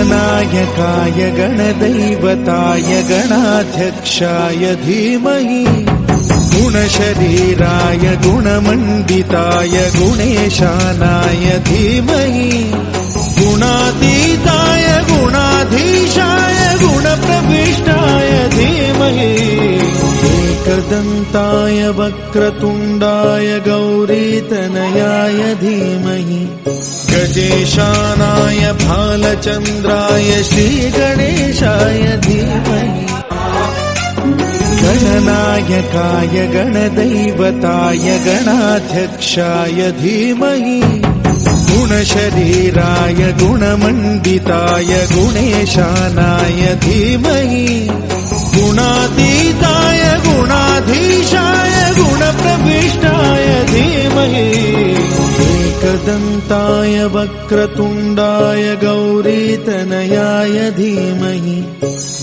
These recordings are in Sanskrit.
गणनायकाय गणदैवताय गणाध्यक्षाय धीमहि गुणशरीराय गुणमण्डिताय गुणेशानाय धीमहि गुणातीताय गुणाधीशाय गुणप्रविष्टाय धीमहि एकदन्ताय वक्रतुण्डाय गौरीतनयाय धीमहि गजेशानाय भालचन्द्राय श्रीगणेशाय धीमहि गणनायकाय गणदैवताय गणाध्यक्षाय धीमहि गुणशरीराय गुणमण्डिताय गुणेशानाय धीमहि गुणातीताय गुणाधीशाय गुणप्रविष्टाय धीमहि एकदन्ताय वक्रतुण्डाय गौरीतनयाय धीमहि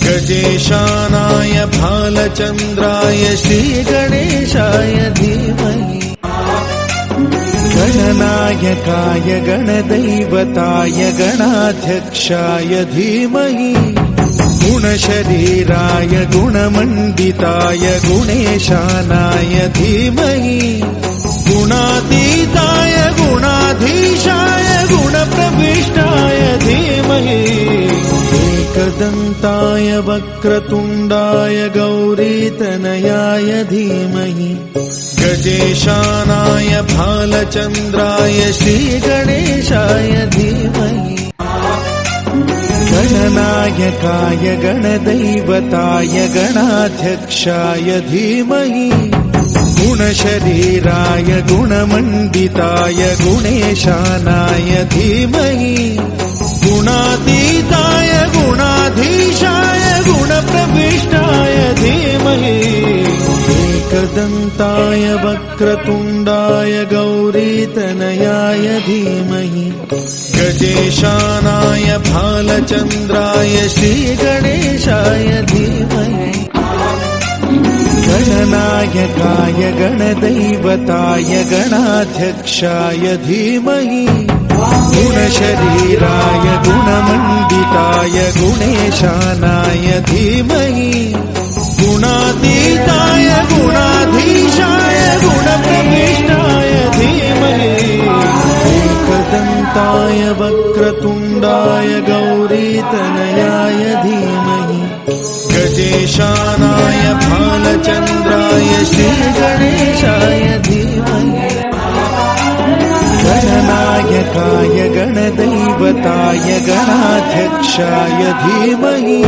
गजेशानाय भालचन्द्राय श्रीगणेशाय धीमहि गणनायकाय गणदैवताय गणाध्यक्षाय धीमहि गुणशरीराय गुणमण्डिताय गुणेशानाय धीमहि गुणातीताय गुणाधीशाय गुणप्रविष्टाय धीमहि एकदन्ताय वक्रतुण्डाय गौरीतनयाय धीमहि गजेशानाय भालचन्द्राय श्रीगणेशाय धीमहि गणनायकाय गणदैवताय गणाध्यक्षाय धीमहि गुणशरीराय गुणमण्डिताय गुणेशानाय धीमहि गुणातीताय गुणाधीशाय गुणप्रविष्टाय धीमहि एकदन्ताय वक्रतुण्डाय गौरीतनयाय धीमहि गजेशानाय भालचन्द्राय श्रीगणेशाय धीमहि गणनायकाय गणदैवताय गणाध्यक्षाय धीमहि गुणशरीराय गुणमण्डिताय गुणेशानाय धीमहि गुणातीताय गुणाधीशाय गुणप्रविष्टाय धीमहि एकदन्ताय वक्रतुण्डाय गौरीतनयाय धीमहि गजेशानाय भालचन्द्राय श्रीगणेशाय धीमहि गणनायकाय गणदैवताय गणाध्यक्षाय धीमहि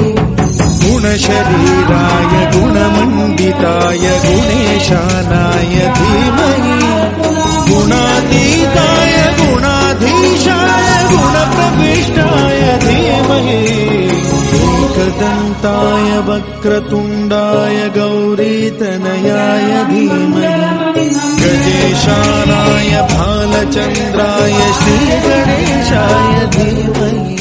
गुणशरीराय गुणमण्डिताय गुणेशानाय धीमहि गुणातीताय गुणाधीशाय गुणप्रविष्टाय धीमहि एकदन्ताय वक्रतुण्डाय गौरीतनयाय धीमहि गजेशानाय भालचन्द्राय श्रीगणेशाय धीमहि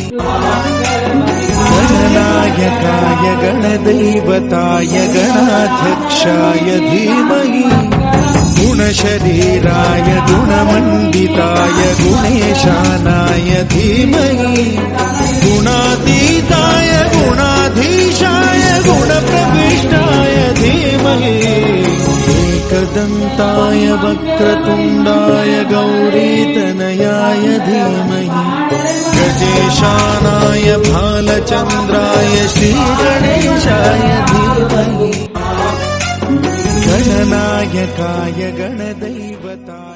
गणनायकाय गणदैवताय गणाध्यक्षाय धीमहि गुणशरीराय गुणमण्डिताय गुणेशानाय धीमहि गुणातीताय गुणाधीशाय गुणप्रविष्टाय धीमहि एकदन्ताय वक्रतुण्डाय गौरीतनयाय धीमहि गजेशानाय भालचन्द्राय श्रीगणेशाय धीमहि गणनायकाय गणदैवताय